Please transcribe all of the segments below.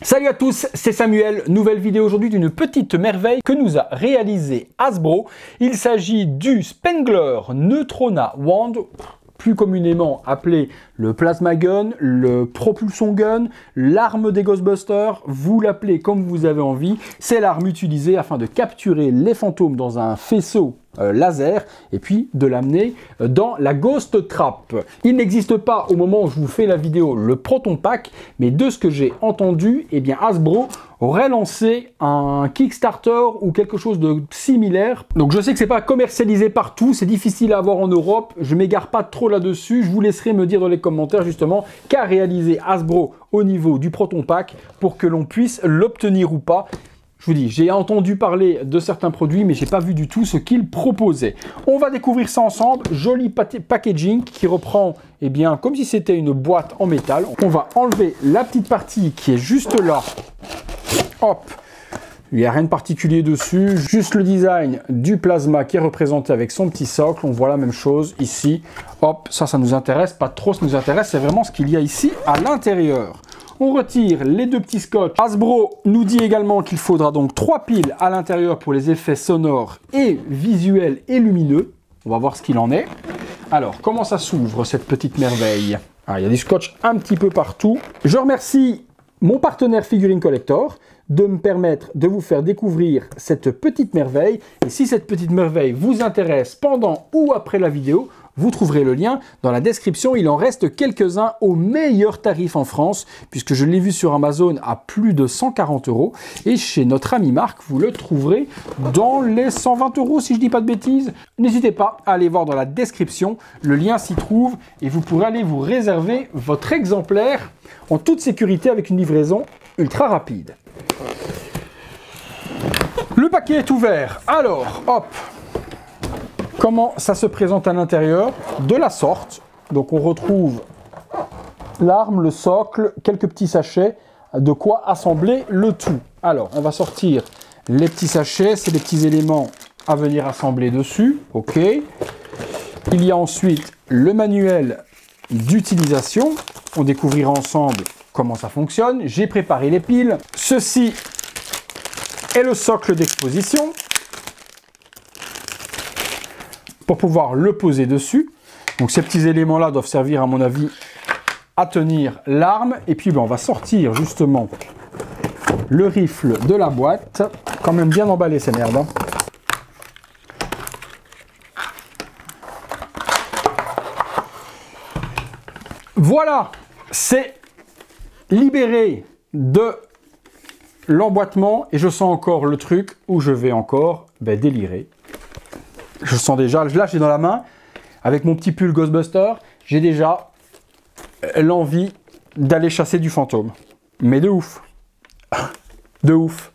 Salut à tous, c'est Samuel, nouvelle vidéo aujourd'hui d'une petite merveille que nous a réalisé Hasbro. Il s'agit du Spengler Neutrona Wand, plus communément appelé le Plasma Gun, le Propulsion Gun, l'arme des Ghostbusters, vous l'appelez comme vous avez envie. C'est l'arme utilisée afin de capturer les fantômes dans un faisceau laser et puis de l'amener dans la Ghost Trap. Il n'existe pas au moment où je vous fais la vidéo le Proton Pack, mais de ce que j'ai entendu, eh bien Hasbro aurait lancé un Kickstarter ou quelque chose de similaire. Donc je sais que c'est pas commercialisé partout, c'est difficile à avoir en Europe, je m'égare pas trop là-dessus, je vous laisserai me dire dans les commentaires justement qu'a réalisé Hasbro au niveau du Proton Pack pour que l'on puisse l'obtenir ou pas. Je vous dis, j'ai entendu parler de certains produits, mais j'ai pas vu du tout ce qu'ils proposaient. On va découvrir ça ensemble. Joli packaging qui reprend, eh bien, comme si c'était une boîte en métal. On va enlever la petite partie qui est juste là. Hop, il n'y a rien de particulier dessus, juste le design du plasma qui est représenté avec son petit socle. On voit la même chose ici. Hop, ça nous intéresse, pas trop ce qui nous intéresse, c'est vraiment ce qu'il y a ici à l'intérieur. On retire les deux petits scotch. Hasbro nous dit également qu'il faudra donc 3 piles à l'intérieur pour les effets sonores et visuels et lumineux. On va voir ce qu'il en est. Alors, comment ça s'ouvre cette petite merveille? Ah, il y a du scotch un petit peu partout. Je remercie mon partenaire Figurine Collector de me permettre de vous faire découvrir cette petite merveille. Et si cette petite merveille vous intéresse pendant ou après la vidéo, vous trouverez le lien dans la description. Il en reste quelques-uns au meilleur tarif en France, puisque je l'ai vu sur Amazon à plus de 140 €. Et chez notre ami Marc, vous le trouverez dans les 120 € si je ne dis pas de bêtises. N'hésitez pas à aller voir dans la description, le lien s'y trouve et vous pourrez aller vous réserver votre exemplaire en toute sécurité avec une livraison ultra rapide. Le paquet est ouvert. Alors, hop, comment ça se présente à l'intérieur? De la sorte. Donc on retrouve l'arme, le socle, quelques petits sachets, de quoi assembler le tout. Alors, on va sortir les petits sachets, c'est les petits éléments à venir assembler dessus. Ok. Il y a ensuite le manuel d'utilisation. On découvrira ensemble comment ça fonctionne. J'ai préparé les piles. Ceci est le socle d'exposition pour pouvoir le poser dessus. Donc ces petits éléments-là doivent servir à mon avis à tenir l'arme. Et puis on va sortir justement le rifle de la boîte. Quand même bien emballé ces merdes, hein. Voilà, c'est libéré de l'emboîtement et je sens encore le truc où je vais encore délirer. Je sens déjà, là j'ai dans la main, avec mon petit pull Ghostbuster, j'ai déjà l'envie d'aller chasser du fantôme. Mais de ouf. De ouf.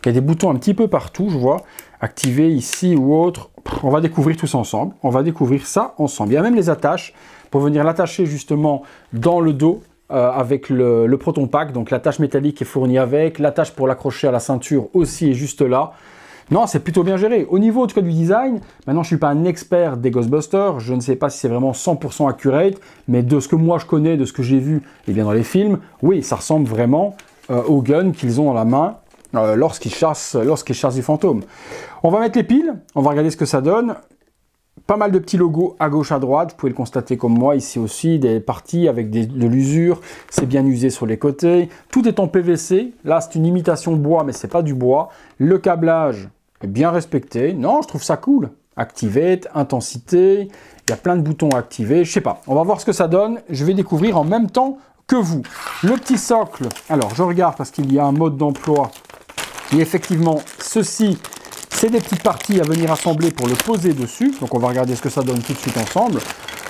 Il y a des boutons un petit peu partout, je vois, activés ici ou autre. On va découvrir tout ça ensemble. On va découvrir ça ensemble. Il y a même les attaches pour venir l'attacher justement dans le dos avec le Proton Pack. Donc l'attache métallique est fournie avec. L'attache pour l'accrocher à la ceinture aussi est juste là. Non, c'est plutôt bien géré. Au niveau en tout cas, du design, maintenant je ne suis pas un expert des Ghostbusters, je ne sais pas si c'est vraiment 100% accurate, mais de ce que moi je connais, de ce que j'ai vu dans les films, oui, ça ressemble vraiment au gun qu'ils ont dans la main lorsqu'ils chassent du fantôme. On va mettre les piles, on va regarder ce que ça donne. Pas mal de petits logos à gauche, à droite, vous pouvez le constater comme moi, ici aussi, des parties avec de l'usure, c'est bien usé sur les côtés. Tout est en PVC, là c'est une imitation bois, mais c'est pas du bois. Le câblage est bien respecté, non, je trouve ça cool. Activate, intensité, il y a plein de boutons à activer, je sais pas. On va voir ce que ça donne, je vais découvrir en même temps que vous. Le petit socle, alors je regarde parce qu'il y a un mode d'emploi qui est effectivement ceci. C'est des petites parties à venir assembler pour le poser dessus. Donc on va regarder ce que ça donne tout de suite ensemble.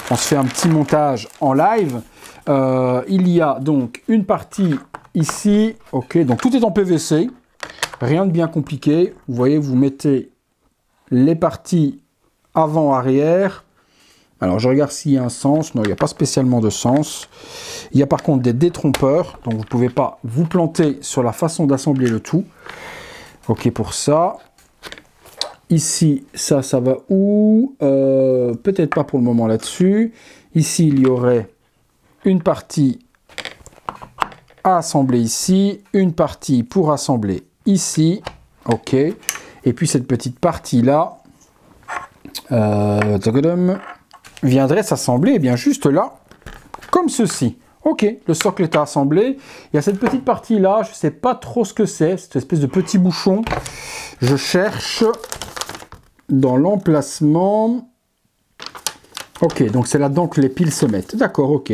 On se fait un petit montage en live. Il y a donc une partie ici. Ok, donc tout est en PVC. Rien de bien compliqué. Vous voyez, vous mettez les parties avant-arrière. Alors je regarde s'il y a un sens. Non, il n'y a pas spécialement de sens. Il y a par contre des détrompeurs. Donc vous ne pouvez pas vous planter sur la façon d'assembler le tout. Ok pour ça. Ici, ça va où? Peut-être pas pour le moment là-dessus. Ici, il y aurait une partie à assembler ici, une partie pour assembler ici, ok, et puis cette petite partie-là viendrait s'assembler eh bien juste là, comme ceci. Ok, le socle est assemblé. Il y a cette petite partie-là, je ne sais pas trop ce que c'est, cette espèce de petit bouchon. Je cherche dans l'emplacement. Ok, donc c'est là-dedans que les piles se mettent. D'accord, ok.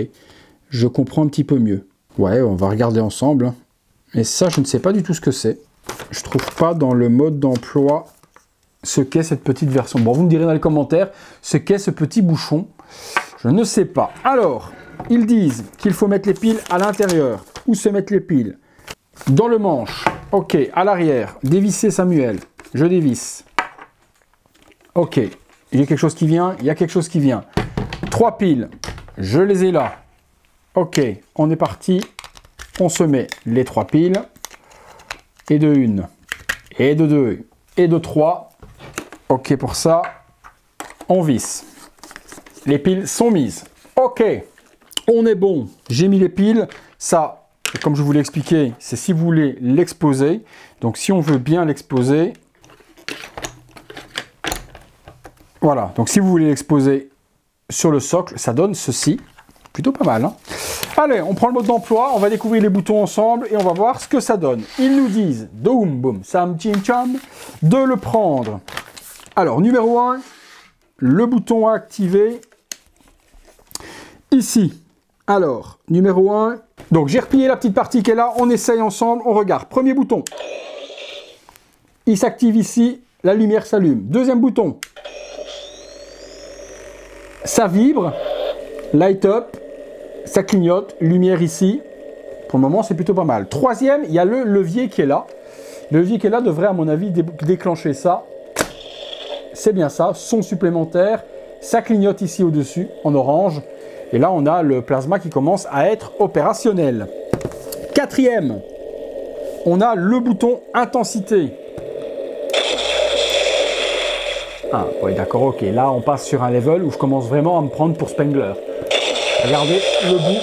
Je comprends un petit peu mieux. Ouais, on va regarder ensemble. Et ça, je ne sais pas du tout ce que c'est. Je ne trouve pas dans le mode d'emploi ce qu'est cette petite version. Bon, vous me direz dans les commentaires ce qu'est ce petit bouchon. Je ne sais pas. Alors, ils disent qu'il faut mettre les piles à l'intérieur. Où se mettent les piles? Dans le manche. Ok, à l'arrière. Dévisser Samuel. Je dévisse. Ok. Il y a quelque chose qui vient. Il y a quelque chose qui vient. 3 piles. Je les ai là. Ok, on est parti. On se met les 3 piles. Et de 1. Et de 2. Et de 3. Ok, pour ça, on visse. Les piles sont mises. Ok, on est bon. J'ai mis les piles. Ça, comme je vous l'ai expliqué, c'est si vous voulez l'exposer. Donc, si on veut bien l'exposer, voilà. Donc, si vous voulez l'exposer sur le socle, ça donne ceci. Plutôt pas mal, hein. Allez, on prend le mode d'emploi, on va découvrir les boutons ensemble et on va voir ce que ça donne. Ils nous disent, doum boum, sam chim cham, de le prendre. Alors, numéro 1, le bouton à activer. Ici. Alors, numéro 1. Donc, j'ai replié la petite partie qui est là. On essaye ensemble. On regarde. Premier bouton. Il s'active ici. La lumière s'allume. Deuxième bouton. Ça vibre. Light up. Ça clignote. Lumière ici. Pour le moment, c'est plutôt pas mal. Troisième, il y a le levier qui est là. Le levier qui est là devrait, à mon avis, déclencher ça. C'est bien ça. Son supplémentaire. Ça clignote ici au-dessus, en orange. Et là, on a le plasma qui commence à être opérationnel. Quatrième, on a le bouton intensité. Ah, oui, d'accord, ok. Là, on passe sur un level où je commence vraiment à me prendre pour Spengler. Regardez le bout.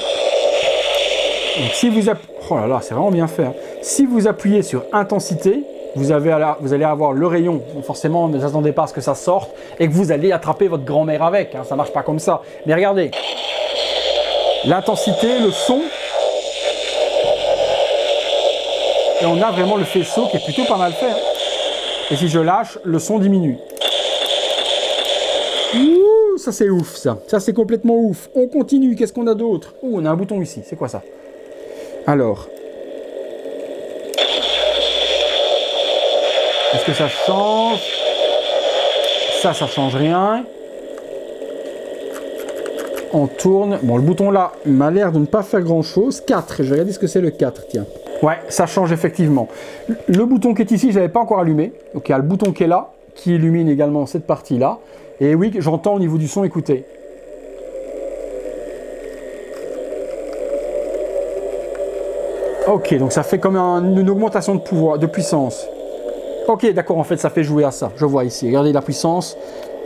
Donc, si vous appuyez... Oh là là, c'est vraiment bien fait. Hein. Si vous appuyez sur intensité, vous allez avoir le rayon. Forcément, ne attendez pas à ce que ça sorte et que vous allez attraper votre grand-mère avec. Hein. Ça ne marche pas comme ça. Mais regardez. L'intensité, le son. Et on a vraiment le faisceau qui est plutôt pas mal fait. Hein. Et si je lâche, le son diminue. Ouh, ça c'est ouf ça. Ça c'est complètement ouf. On continue. Qu'est-ce qu'on a d'autre? Ouh, on a un bouton ici. C'est quoi ça? Alors. Est-ce que ça change? Ça change rien. On tourne. Bon, le bouton là m'a l'air de ne pas faire grand chose. 4. Je vais regarder ce que c'est le 4. Tiens. Ouais, ça change effectivement. Le bouton qui est ici, je n'avais pas encore allumé. Donc il y a le bouton qui est là, qui illumine également cette partie-là. Et oui, j'entends au niveau du son, écoutez. Ok, donc ça fait comme une augmentation de pouvoir, de puissance. Ok, d'accord, en fait, ça fait jouer à ça. Je vois ici. Regardez la puissance.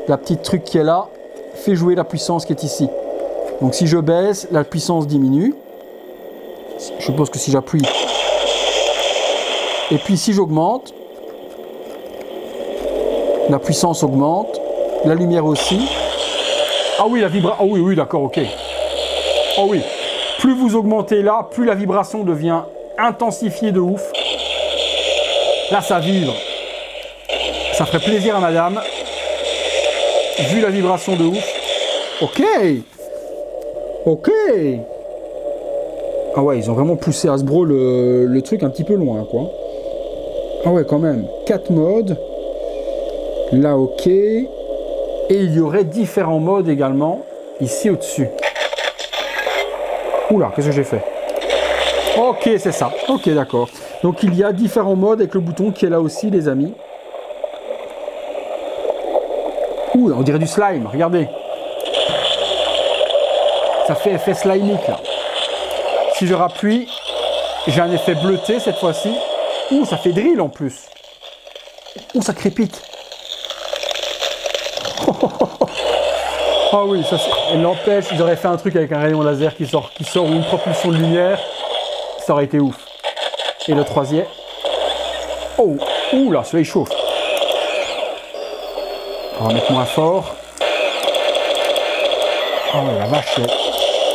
La petite truc qui est là fait jouer la puissance qui est ici. Donc si je baisse, la puissance diminue. Je suppose que si j'appuie. Et puis si j'augmente, la puissance augmente. La lumière aussi. Ah oui, la vibration. Ah oui, oui, d'accord, ok. Oh oui. Plus vous augmentez là, plus la vibration devient intensifiée de ouf. Là, ça vibre. Ça ferait plaisir à madame. Vu la vibration de ouf. Ok. Ok. Ah ouais, ils ont vraiment poussé Hasbro le truc un petit peu loin, quoi. Ah ouais, quand même. 4 modes. Là, ok. Et il y aurait différents modes également, ici au-dessus. Oula, qu'est-ce que j'ai fait? Ok, c'est ça. Ok, d'accord. Donc il y a différents modes avec le bouton qui est là aussi, les amis. Ouh, on dirait du slime, regardez. Ça fait effet slimique, là. Si je rappuie, j'ai un effet bleuté cette fois-ci. Ouh, ça fait drill en plus. Ouh, ça crépite. Ah oui, ça c'est... N'empêche, ils auraient fait un truc avec un rayon laser qui sort ou une propulsion de lumière. ça aurait été ouf. Et le troisième. Oh, ouh là, celui-là il chauffe. On va mettre moins fort. Oh la vache.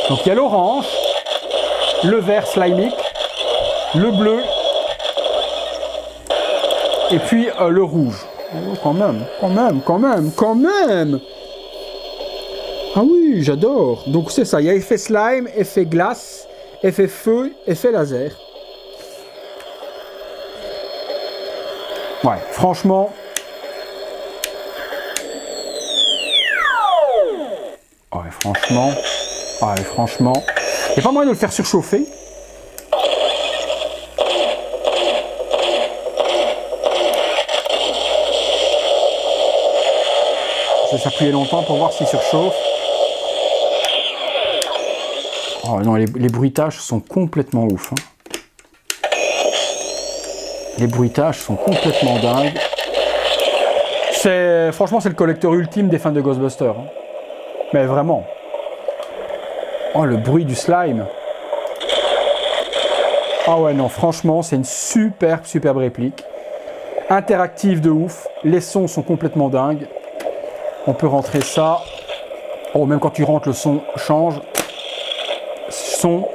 Donc il y a l'orange, le vert slimique, le bleu, et puis le rouge. Oh, quand même. Ah oui, j'adore. Donc c'est ça, il y a effet slime, effet glace, effet feu, effet laser. Ouais, franchement. Ouais, franchement. Ouais, franchement. Il n'y a pas moyen de le faire surchauffer. Je vais s'appuyer longtemps pour voir s'il surchauffe. Oh non, les bruitages sont complètement ouf. Hein. Les bruitages sont complètement dingues. Franchement, c'est le collecteur ultime des fans de Ghostbusters. Hein. Mais vraiment. Oh, le bruit du slime. Ah ouais, non, franchement, c'est une superbe réplique. Interactive de ouf. Les sons sont complètement dingues. On peut rentrer ça. Oh, même quand tu rentres, le son change. Son.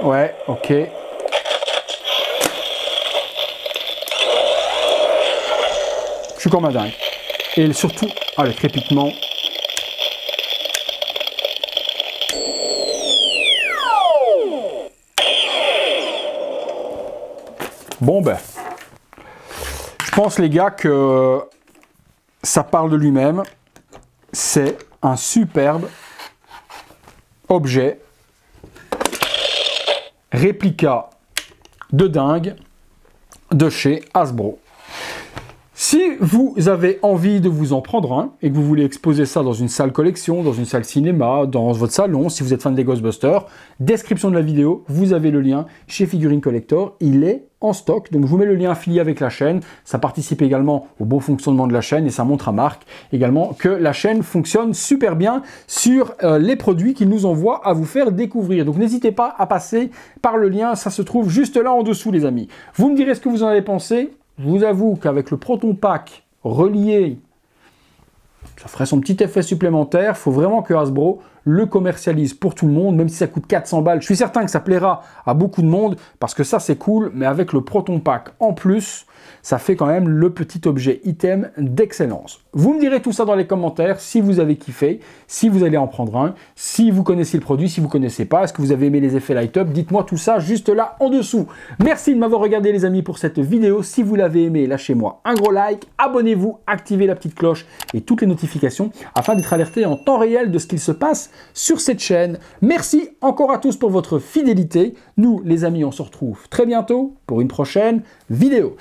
Ouais, ok. Je suis comme un dingue. Et surtout, ah, le crépitement. Bon ben, je pense les gars que ça parle de lui-même. C'est un superbe objet, réplica de dingue de chez Hasbro. Si vous avez envie de vous en prendre un et que vous voulez exposer ça dans une salle collection, dans une salle cinéma, dans votre salon, si vous êtes fan des Ghostbusters, description de la vidéo, vous avez le lien chez Figurine Collector, il est en stock, donc je vous mets le lien affilié avec la chaîne, ça participe également au bon fonctionnement de la chaîne et ça montre à Marc également que la chaîne fonctionne super bien sur les produits qu'il nous envoie à vous faire découvrir. Donc n'hésitez pas à passer par le lien, ça se trouve juste là en dessous les amis. Vous me direz ce que vous en avez pensé. Je vous avoue qu'avec le Proton Pack relié, ça ferait son petit effet supplémentaire. Il faut vraiment que Hasbro le commercialise pour tout le monde, même si ça coûte 400 balles. Je suis certain que ça plaira à beaucoup de monde, parce que ça c'est cool, mais avec le Proton Pack en plus, ça fait quand même le petit objet item d'excellence. Vous me direz tout ça dans les commentaires, si vous avez kiffé, si vous allez en prendre un, si vous connaissez le produit, si vous ne connaissez pas, est-ce que vous avez aimé les effets light-up, dites-moi tout ça juste là en dessous. Merci de m'avoir regardé les amis pour cette vidéo. Si vous l'avez aimé, lâchez-moi un gros like, abonnez-vous, activez la petite cloche et toutes les notifications afin d'être alerté en temps réel de ce qu'il se passe sur cette chaîne. Merci encore à tous pour votre fidélité. Nous, les amis, on se retrouve très bientôt pour une prochaine vidéo.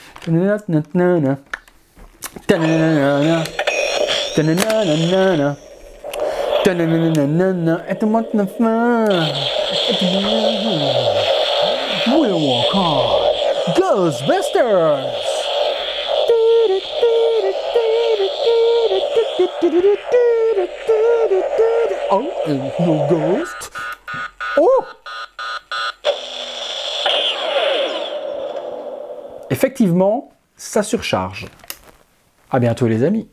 Ghostbusters! Oh, no ghost! Oh! Effectivement, ça surcharge. À bientôt les amis.